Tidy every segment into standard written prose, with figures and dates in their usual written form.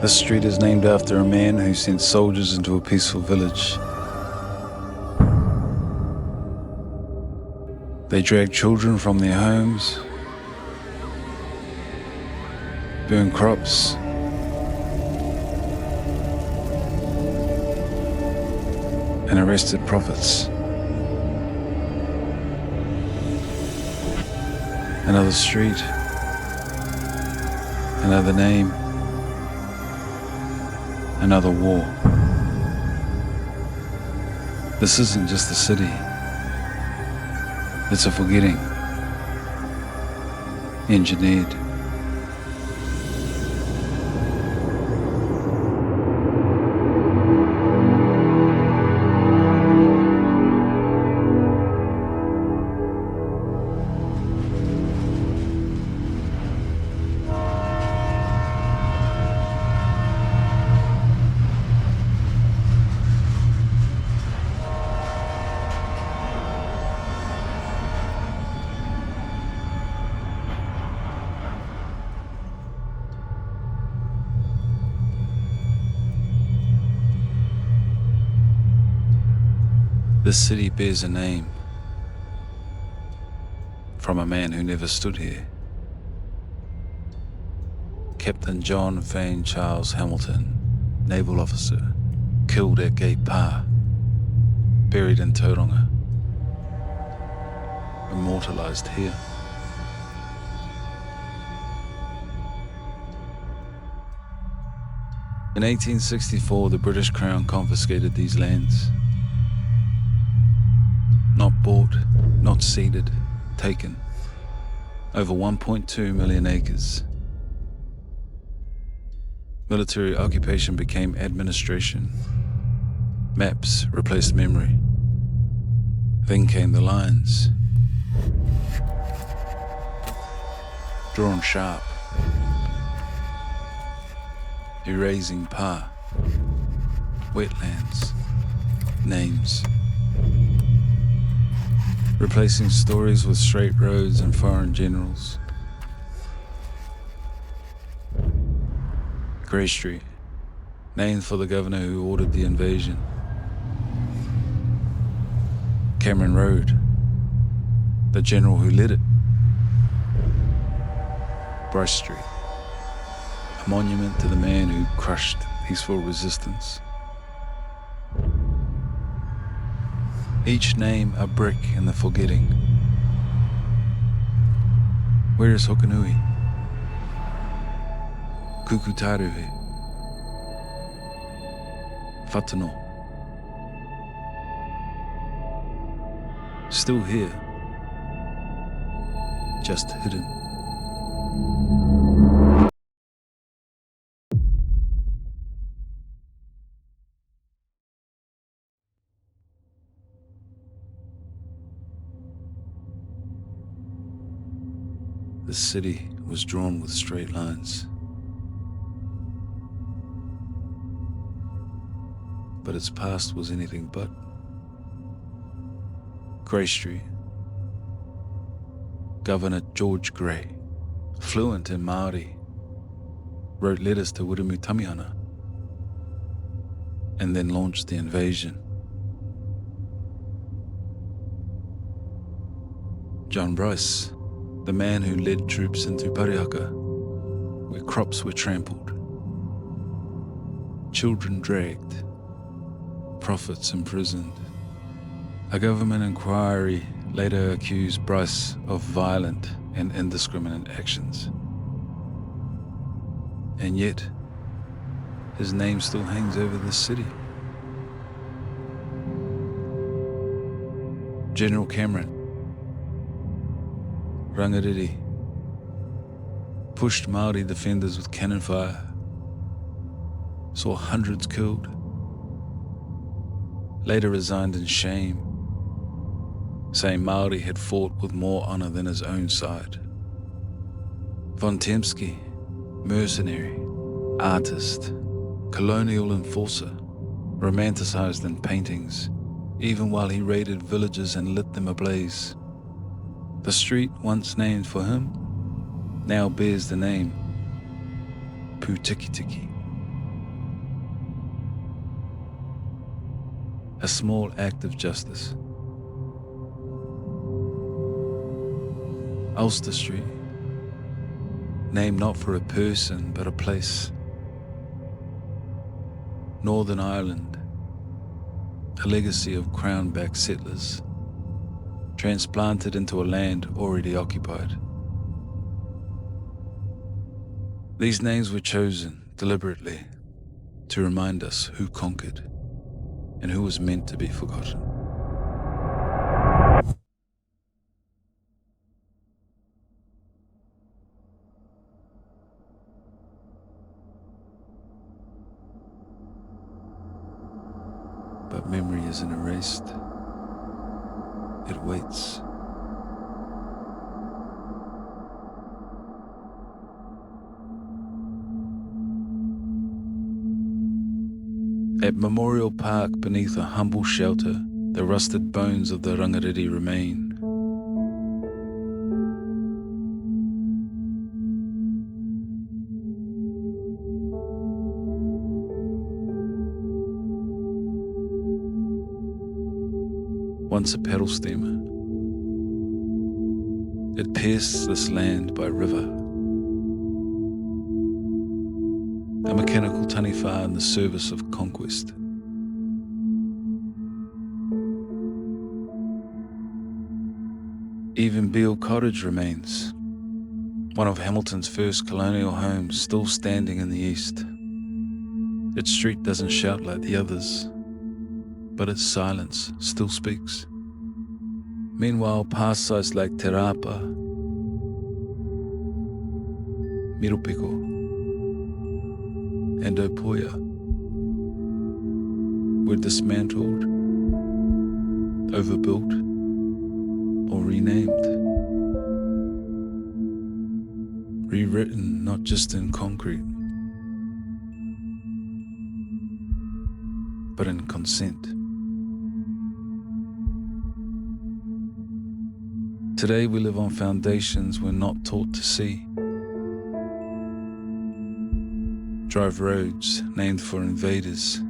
This street is named after a man who sent soldiers into a peaceful village. They dragged children from their homes, burned crops, and arrested prophets. Another street, another name, another war. This isn't just a city. It's a forgetting, engineered. This city bears a name from a man who never stood here. Captain John Fane Charles Hamilton, naval officer, killed at Gate Pa, buried in Tauranga, immortalized here. In 1864, the British Crown confiscated these lands. Not bought, not ceded, taken. Over 1.2 million acres. Military occupation became administration. Maps replaced memory. Then came the lines. Drawn sharp. Erasing Pa. Wetlands. Names. Replacing stories with straight roads and foreign generals. Grey Street, named for the governor who ordered the invasion. Cameron Road, the general who led it. Bryce Street, a monument to the man who crushed peaceful resistance. Each name a brick in the forgetting. Where is Hokanui? Kukutaruhe? Whatano? Still here, just hidden. The city was drawn with straight lines, but its past was anything but. Grey Street. Governor George Grey, fluent in Māori, wrote letters to Wiremu Tamihana and then launched the invasion. John Bryce, the man who led troops into Parihaka, where crops were trampled, children dragged, prophets imprisoned. A government inquiry later accused Bryce of violent and indiscriminate actions. And yet, his name still hangs over the city. General Cameron, Rangariri, pushed Māori defenders with cannon fire, saw hundreds killed, later resigned in shame, saying Māori had fought with more honour than his own side. Von Tempsky, mercenary, artist, colonial enforcer, romanticised in paintings, even while he raided villages and lit them ablaze. The street once named for him now bears the name Putikitiki. a small act of justice. Ulster Street, named not for a person but a place. Northern Ireland, a legacy of crown-backed settlers, transplanted into a land already occupied. These names were chosen deliberately to remind us who conquered and who was meant to be forgotten. But memory isn't erased. It waits. At Memorial Park, beneath a humble shelter, the rusted bones of the Rangariri remain. Once a paddle steamer, it pierced this land by river. A mechanical taniwha in the service of conquest. Even Beale Cottage remains, one of Hamilton's first colonial homes, still standing in the east. Its street doesn't shout like the others, but its silence still speaks. Meanwhile, past sites like Te Rapa, Miropiko, and Opoia were dismantled, overbuilt, or renamed. Rewritten not just in concrete, but in consent. Today we live on foundations we're not taught to see. Drive roads named for invaders.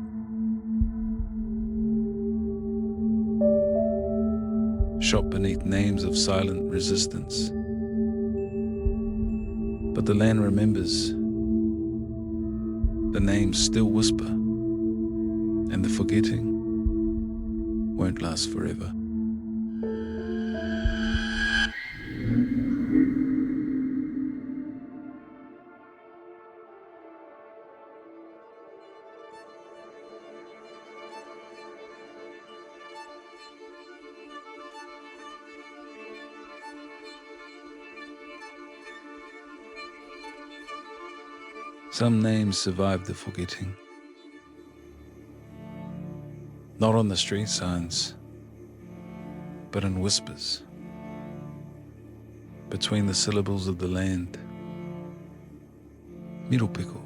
Shop beneath names of silent resistance. But the land remembers. The names still whisper. And the forgetting won't last forever. Some names survive the forgetting. Not on the street signs, but in whispers, between the syllables of the land. Miropiko.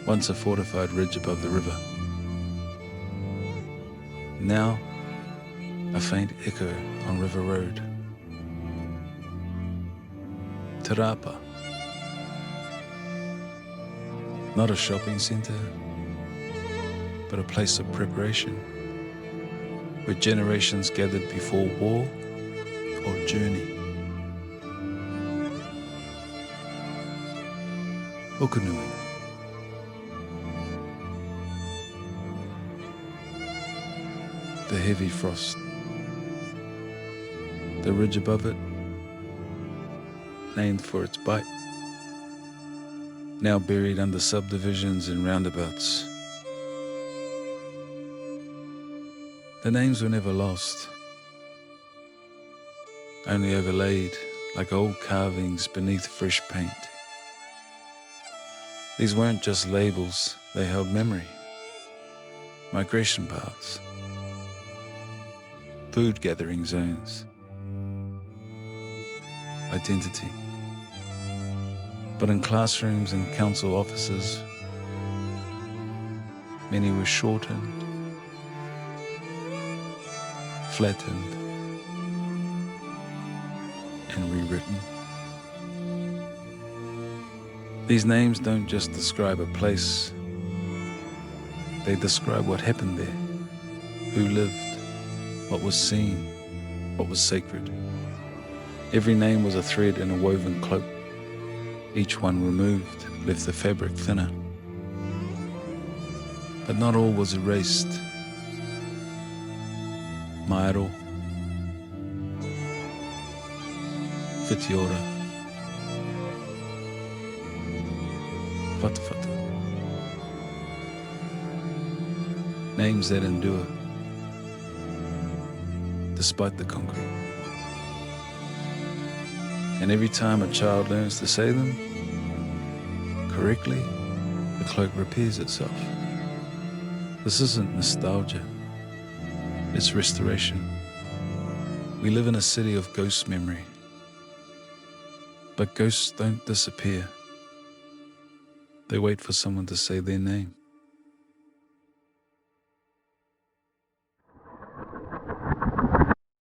Once a fortified ridge above the river. Now, a faint echo on River Road. Te Rapa. Not a shopping centre, but a place of preparation, where generations gathered before war or journey. Okanui. The heavy frost. The ridge above it, named for its bite, now buried under subdivisions and roundabouts. The names were never lost, only overlaid like old carvings beneath fresh paint. These weren't just labels, they held memory, migration paths, food gathering zones, identity. But in classrooms and council offices, many were shortened, flattened, and rewritten. These names don't just describe a place, they describe what happened there, who lived, what was seen, what was sacred. Every name was a thread in a woven cloak. Each one removed left the fabric thinner. But not all was erased. Maero, Whitiora, Whatawhata. Names that endure, despite the concrete. And every time a child learns to say them correctly, the cloak repairs itself. This isn't nostalgia, it's restoration. We live in a city of ghost memory, but ghosts don't disappear. They wait for someone to say their name.